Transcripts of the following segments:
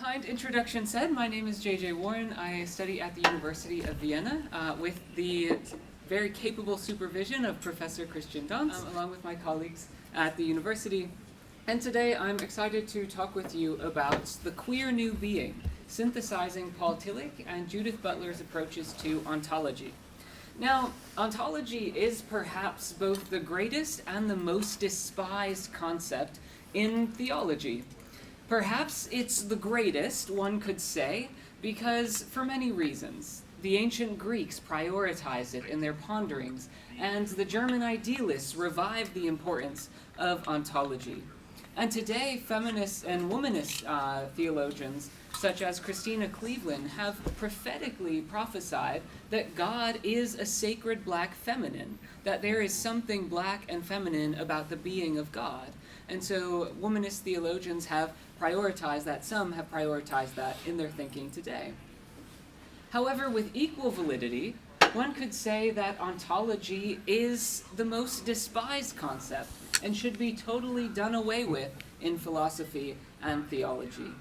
kind introduction said, my name is JJ Warren. I study at the University of Vienna with the very capable supervision of Professor Christian Dunst, along with my colleagues at the university. And today I'm excited to talk with you about the queer new being, synthesizing Paul Tillich and Judith Butler's approaches to ontology. Now, ontology is perhaps both the greatest and the most despised concept in theology. Perhaps it's the greatest, one could say, because for many reasons. The ancient Greeks prioritized it in their ponderings, and the German idealists revived the importance of ontology. And today, feminist and womanist theologians, such as Christina Cleveland, have prophetically prophesied that God is a sacred black feminine, that there is something black and feminine about the being of God. And so womanist theologians have prioritized that, some have prioritized that in their thinking today. However, with equal validity, one could say that ontology is the most despised concept and should be totally done away with in philosophy and theology.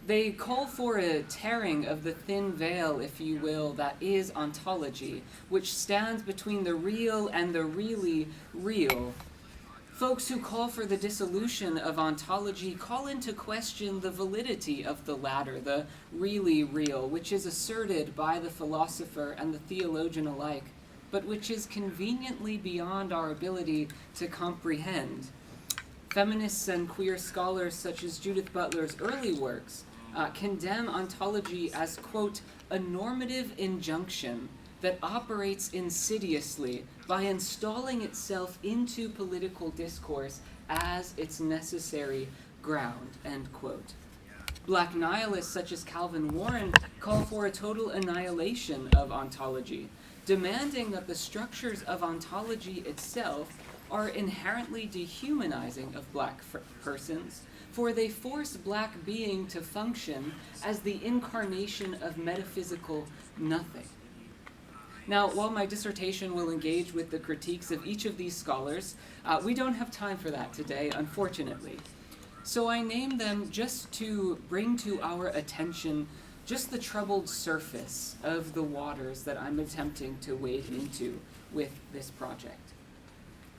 They call for a tearing of the thin veil, if you will, that is ontology, which stands between the real and the really real. Folks who call for the dissolution of ontology call into question the validity of the latter, the really real, which is asserted by the philosopher and the theologian alike, but which is conveniently beyond our ability to comprehend. Feminists and queer scholars such as Judith Butler's early works condemn ontology as, quote, a normative injunction that operates insidiously by installing itself into political discourse as its necessary ground, end quote. Black nihilists such as Calvin Warren call for a total annihilation of ontology, demanding that the structures of ontology itself are inherently dehumanizing of black persons, for they force black being to function as the incarnation of metaphysical nothing. Now, while my dissertation will engage with the critiques of each of these scholars, we don't have time for that today, unfortunately. So I name them just to bring to our attention just the troubled surface of the waters that I'm attempting to wade into with this project.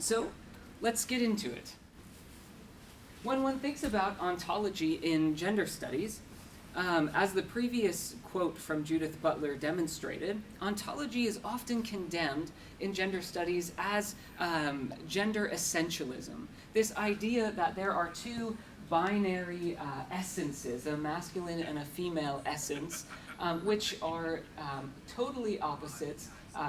So, let's get into it. When one thinks about ontology in gender studies, as the previous quote from Judith Butler demonstrated, ontology is often condemned in gender studies as gender essentialism. This idea that there are two binary essences, a masculine and a female essence, which are totally opposites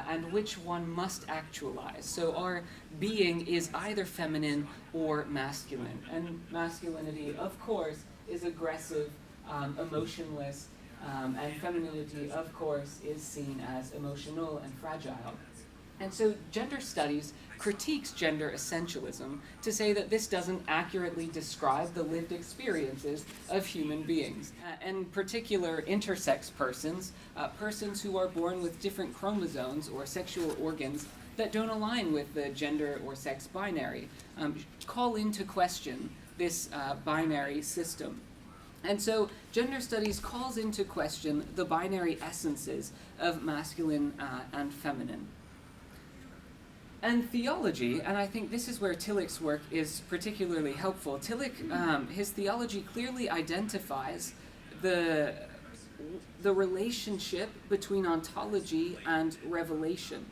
and which one must actualize. So our being is either feminine or masculine. And masculinity, of course, is aggressive, emotionless, and femininity, of course, is seen as emotional and fragile. And so gender studies critiques gender essentialism to say that this doesn't accurately describe the lived experiences of human beings, and particular intersex persons, persons who are born with different chromosomes or sexual organs that don't align with the gender or sex binary, call into question this binary system. And so gender studies calls into question the binary essences of masculine and feminine. And theology, and I think this is where Tillich's work is particularly helpful. Tillich, his theology clearly identifies the relationship between ontology and revelation.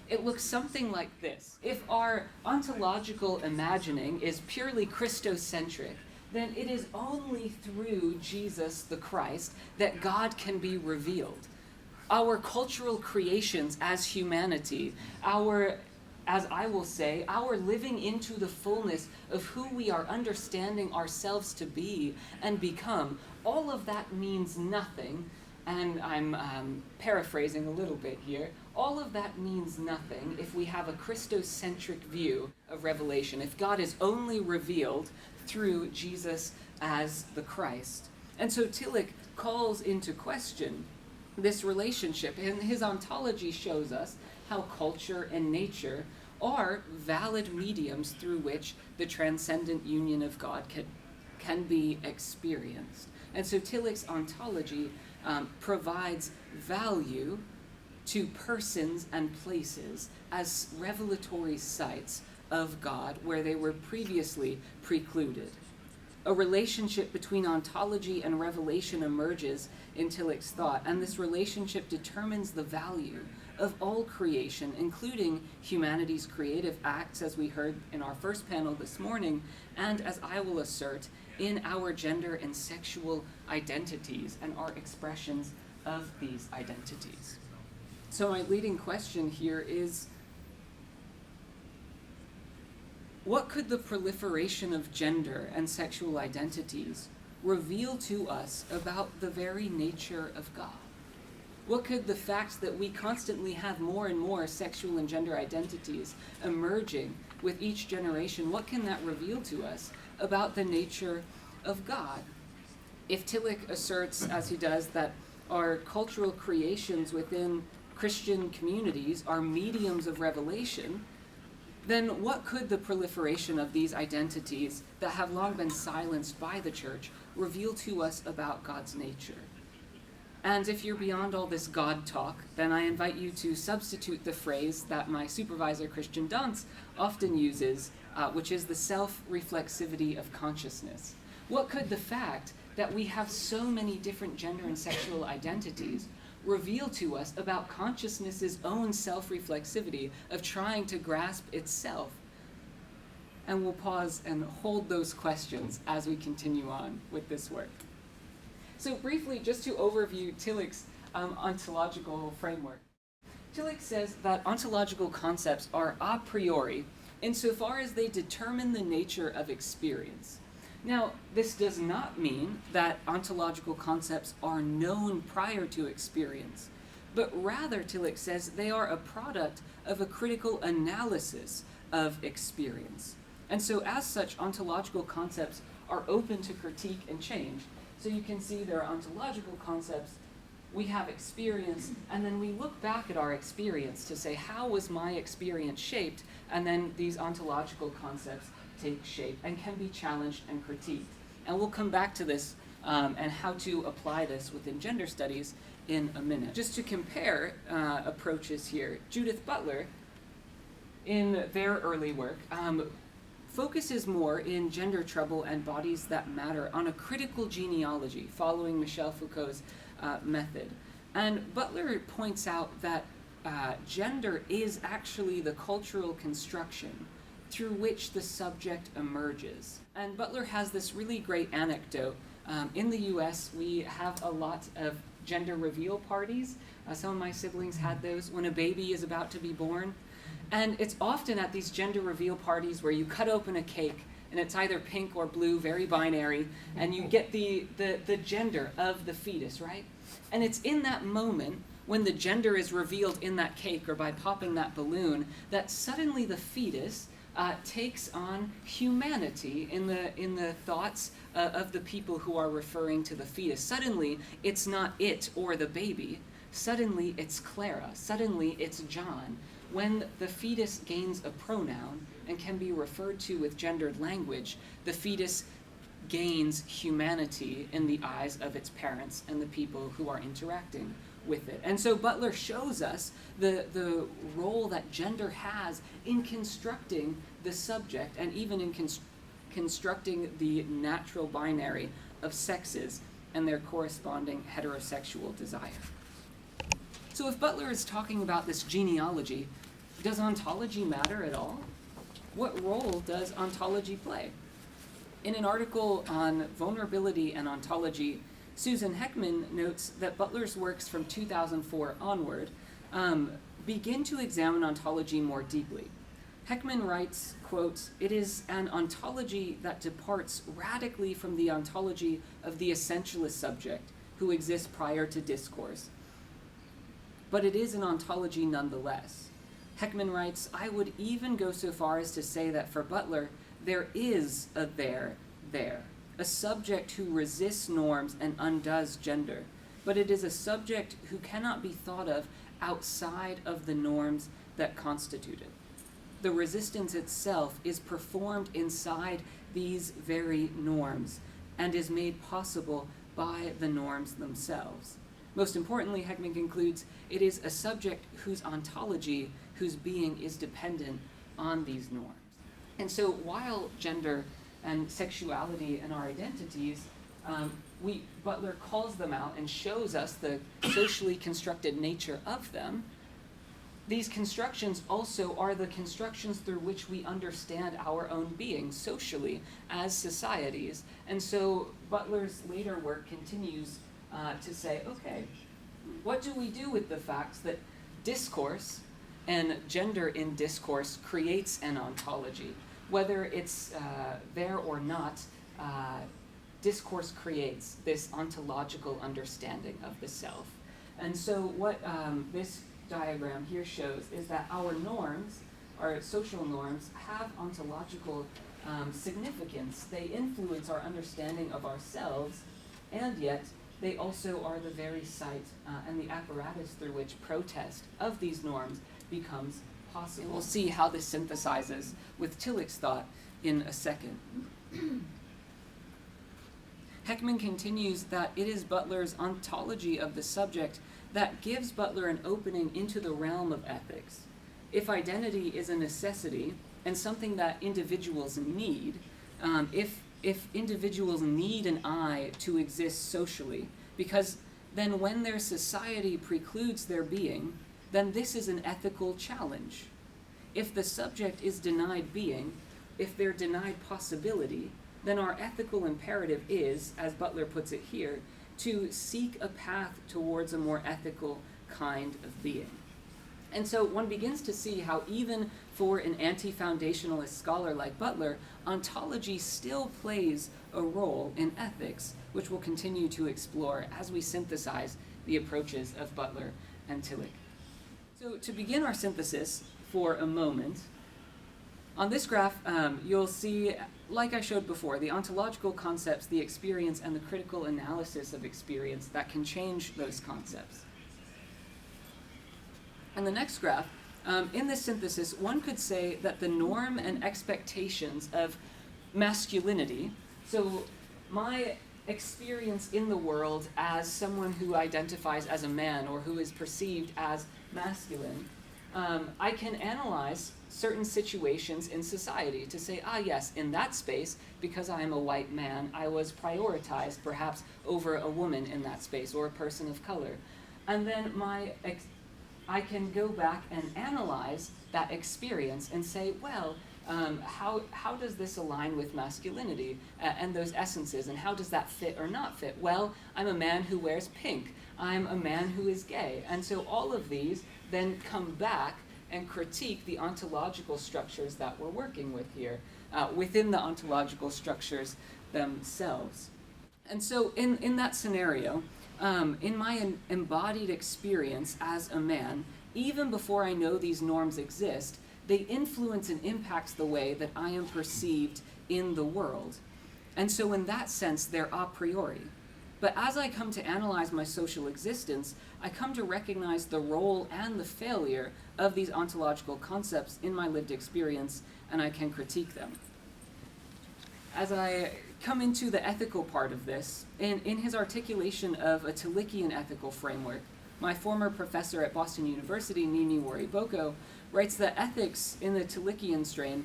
It looks something like this. If our ontological imagining is purely Christocentric, then it is only through Jesus the Christ that God can be revealed. Our cultural creations as humanity, as I will say, our living into the fullness of who we are understanding ourselves to be and become, all of that means nothing, and I'm paraphrasing a little bit here, all of that means nothing if we have a Christocentric view of revelation, if God is only revealed through Jesus as the Christ. And so Tillich calls into question this relationship, and his ontology shows us how culture and nature are valid mediums through which the transcendent union of God can be experienced. And so Tillich's ontology provides value to persons and places as revelatory sites of God where they were previously precluded. A relationship between ontology and revelation emerges in Tillich's thought, and this relationship determines the value of all creation, including humanity's creative acts, as we heard in our first panel this morning, and, as I will assert, in our gender and sexual identities and our expressions of these identities. So my leading question here is, what could the proliferation of gender and sexual identities reveal to us about the very nature of God? What could the fact that we constantly have more and more sexual and gender identities emerging with each generation, what can that reveal to us about the nature of God? If Tillich asserts, as he does, that our cultural creations within Christian communities are mediums of revelation, then what could the proliferation of these identities that have long been silenced by the church reveal to us about God's nature? And if you're beyond all this God talk, then I invite you to substitute the phrase that my supervisor, Christian Dunst, often uses, which is the self-reflexivity of consciousness. What could the fact that we have so many different gender and sexual identities reveal to us about consciousness's own self-reflexivity of trying to grasp itself? And we'll pause and hold those questions as we continue on with this work. So briefly, just to overview Tillich's ontological framework. Tillich says that ontological concepts are a priori insofar as they determine the nature of experience. Now, this does not mean that ontological concepts are known prior to experience, but rather, Tillich says, they are a product of a critical analysis of experience. And so as such, ontological concepts are open to critique and change. So you can see there are ontological concepts, we have experience, and then we look back at our experience to say, how was my experience shaped? And then these ontological concepts take shape and can be challenged and critiqued. And we'll come back to this and how to apply this within gender studies in a minute. Just to compare approaches here, Judith Butler, in their early work, focuses more in Gender Trouble and Bodies That Matter on a critical genealogy following Michel Foucault's method. And Butler points out that gender is actually the cultural construction through which the subject emerges. And Butler has this really great anecdote. In the US, we have a lot of gender reveal parties. Some of my siblings had those when a baby is about to be born. And it's often at these gender reveal parties where you cut open a cake and it's either pink or blue, very binary, and you get the gender of the fetus, right? And it's in that moment when the gender is revealed in that cake or by popping that balloon that suddenly the fetus takes on humanity in the thoughts of the people who are referring to the fetus. Suddenly, it's not it or the baby. Suddenly, it's Clara. Suddenly, it's John. When the fetus gains a pronoun and can be referred to with gendered language, the fetus gains humanity in the eyes of its parents and the people who are interacting with it. And so Butler shows us the role that gender has in constructing the subject and even in constructing the natural binary of sexes and their corresponding heterosexual desire. So if Butler is talking about this genealogy, does ontology matter at all? What role does ontology play? In an article on vulnerability and ontology, Susan Heckman notes that Butler's works from 2004 onward begin to examine ontology more deeply. Heckman writes, quote, "It is an ontology that departs radically from the ontology of the essentialist subject who exists prior to discourse. But it is an ontology nonetheless." Heckman writes, "I would even go so far as to say that for Butler, there is a there, a subject who resists norms and undoes gender, but it is a subject who cannot be thought of outside of the norms that constitute it. The resistance itself is performed inside these very norms and is made possible by the norms themselves. Most importantly, Heckman concludes, it is a subject whose ontology, whose being is dependent on these norms. And so while gender and sexuality and our identities, Butler calls them out and shows us the socially constructed nature of them, these constructions also are the constructions through which we understand our own being socially as societies. And so Butler's later work continues to say, okay, what do we do with the facts that discourse and gender in discourse creates an ontology? Whether it's there or not, discourse creates this ontological understanding of the self. And so what this diagram here shows is that our norms, our social norms, have ontological significance. They influence our understanding of ourselves, and yet they also are the very site and the apparatus through which protest of these norms becomes possible. We'll see how this synthesizes with Tillich's thought in a second. Heckman continues that it is Butler's ontology of the subject that gives Butler an opening into the realm of ethics. If identity is a necessity and something that individuals need, if individuals need an I to exist socially, because then when their society precludes their being, then this is an ethical challenge. If the subject is denied being, if they're denied possibility, then our ethical imperative is, as Butler puts it here, to seek a path towards a more ethical kind of being. And so one begins to see how even for an anti-foundationalist scholar like Butler, ontology still plays a role in ethics, which we'll continue to explore as we synthesize the approaches of Butler and Tillich. So to begin our synthesis for a moment, on this graph, you'll see, like I showed before, the ontological concepts, the experience, and the critical analysis of experience that can change those concepts. And the next graph, in this synthesis, one could say that the norm and expectations of masculinity, so my experience in the world as someone who identifies as a man or who is perceived as masculine, I can analyze certain situations in society to say, yes, in that space, because I am a white man, I was prioritized perhaps over a woman in that space or a person of color. And then I can go back and analyze that experience and say, well, how does this align with masculinity and those essences, and how does that fit or not fit? Well, I'm a man who wears pink. I'm a man who is gay. And so all of these then come back and critique the ontological structures that we're working with here, within the ontological structures themselves. And so in that scenario, in my embodied experience as a man, even before I know these norms exist, they influence and impact the way that I am perceived in the world. And so in that sense, they're a priori. But as I come to analyze my social existence, I come to recognize the role and the failure of these ontological concepts in my lived experience, and I can critique them. As I come into the ethical part of this, in his articulation of a Tillichian ethical framework, my former professor at Boston University, Nini Wariboko, writes that ethics in the Tillichian strain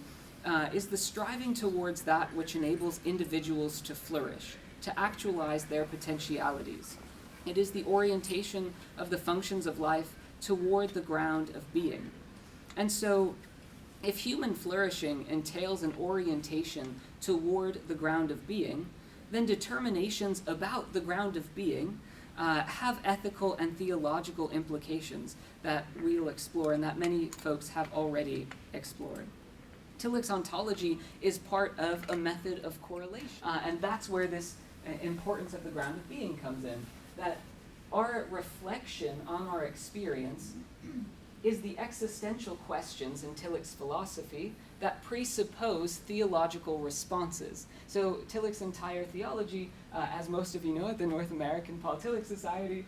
is the striving towards that which enables individuals to flourish, to actualize their potentialities. It is the orientation of the functions of life toward the ground of being. And so, if human flourishing entails an orientation toward the ground of being, then determinations about the ground of being have ethical and theological implications that we'll explore and that many folks have already explored. Tillich's ontology is part of a method of correlation, and that's where this importance of the ground of being comes in, that our reflection on our experience is the existential questions in Tillich's philosophy that presuppose theological responses. So Tillich's entire theology, as most of you know at the North American Paul Tillich Society,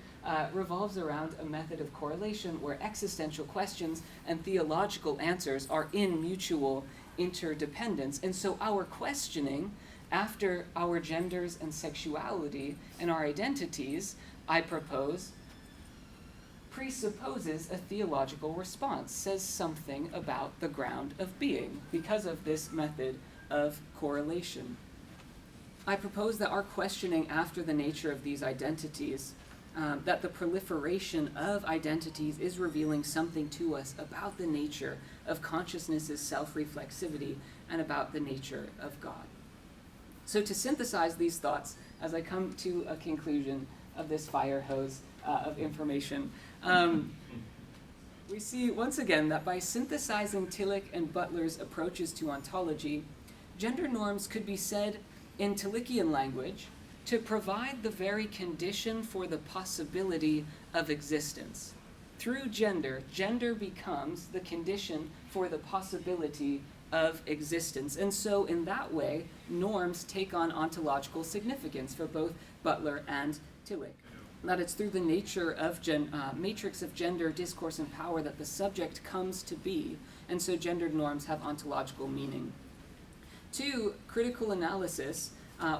revolves around a method of correlation where existential questions and theological answers are in mutual interdependence. And so our questioning after our genders and sexuality and our identities, I propose, presupposes a theological response, says something about the ground of being because of this method of correlation. I propose that our questioning after the nature of these identities, that the proliferation of identities is revealing something to us about the nature of consciousness's self-reflexivity and about the nature of God. So to synthesize these thoughts, as I come to a conclusion of this fire hose of information, we see once again that by synthesizing Tillich and Butler's approaches to ontology, gender norms could be said in Tillichian language to provide the very condition for the possibility of existence. Through gender, gender becomes the condition for the possibility of existence. And so in that way, norms take on ontological significance for both Butler and Tillich. That it's through the nature of matrix of gender, discourse, and power that the subject comes to be, and so gendered norms have ontological meaning. 2, critical analysis,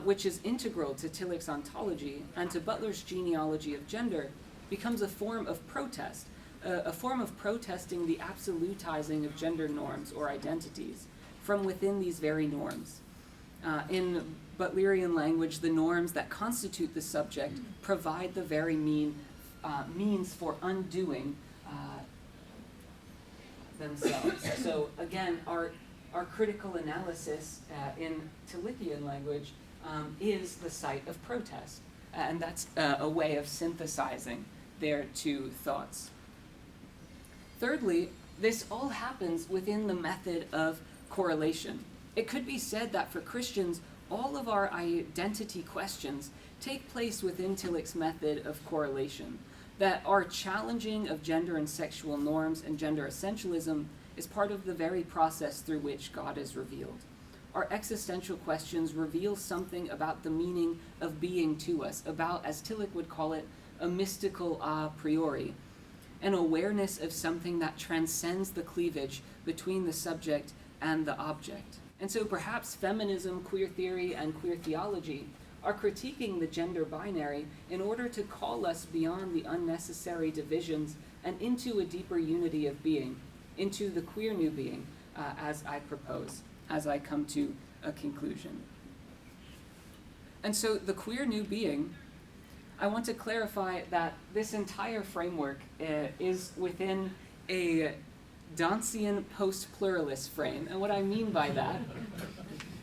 which is integral to Tillich's ontology and to Butler's genealogy of gender, becomes a form of protest, a form of protesting the absolutizing of gender norms or identities from within these very norms. In Butlerian language, the norms that constitute the subject provide the very means for undoing themselves. So again, our critical analysis in Tillichian language is the site of protest, and that's a way of synthesizing their two thoughts. Thirdly, this all happens within the method of correlation. It could be said that for Christians, all of our identity questions take place within Tillich's method of correlation, that our challenging of gender and sexual norms and gender essentialism is part of the very process through which God is revealed. Our existential questions reveal something about the meaning of being to us, about, as Tillich would call it, a mystical a priori, an awareness of something that transcends the cleavage between the subject and the object. And so perhaps feminism, queer theory, and queer theology are critiquing the gender binary in order to call us beyond the unnecessary divisions and into a deeper unity of being, into the queer new being, as I propose, as I come to a conclusion. And so the queer new being, I want to clarify that this entire framework is within a Dantsian post-pluralist frame. And what I mean by that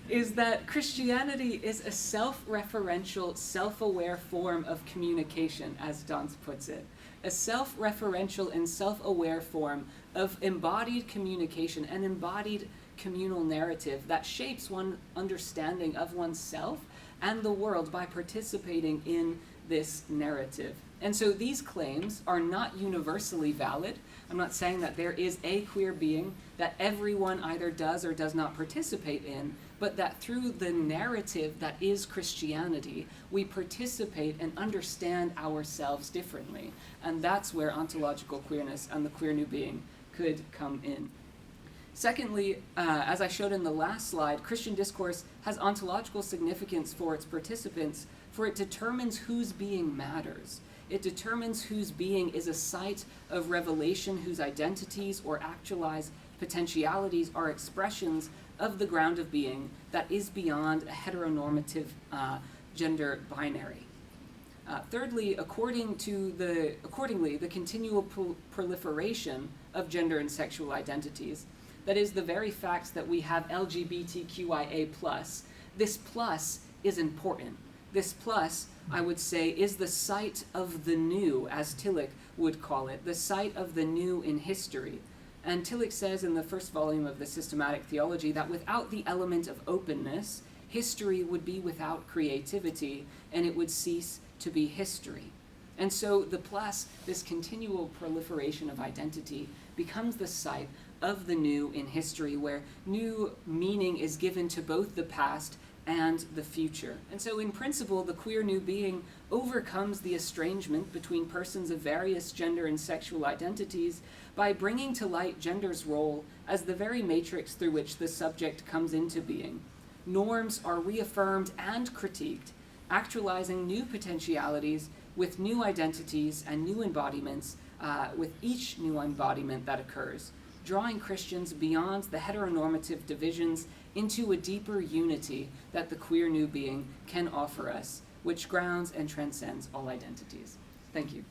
is that Christianity is a self-referential, self-aware form of communication, as Dantz puts it. A self-referential and self-aware form of embodied communication, an embodied communal narrative that shapes one understanding of oneself and the world by participating in this narrative. And so these claims are not universally valid. I'm not saying that there is a queer being that everyone either does or does not participate in, but that through the narrative that is Christianity, we participate and understand ourselves differently. And that's where ontological queerness and the queer new being could come in. Secondly, as I showed in the last slide, Christian discourse has ontological significance for its participants, for it determines whose being matters. It determines whose being is a site of revelation, whose identities or actualized potentialities are expressions of the ground of being that is beyond a heteronormative gender binary. Thirdly, accordingly, the continual proliferation of gender and sexual identities, that is, the very facts that we have LGBTQIA+, this plus is important. This plus, I would say, is the site of the new, as Tillich would call it, the site of the new in history. And Tillich says in the first volume of the Systematic Theology that without the element of openness, history would be without creativity, and it would cease to be history. And so the plus, this continual proliferation of identity, becomes the site of the new in history, where new meaning is given to both the past and the future. And so in principle, the queer new being overcomes the estrangement between persons of various gender and sexual identities by bringing to light gender's role as the very matrix through which the subject comes into being, norms are reaffirmed and critiqued, actualizing new potentialities with new identities and new embodiments, with each new embodiment that occurs, drawing Christians beyond the heteronormative divisions into a deeper unity that the queer new being can offer us, which grounds and transcends all identities. Thank you.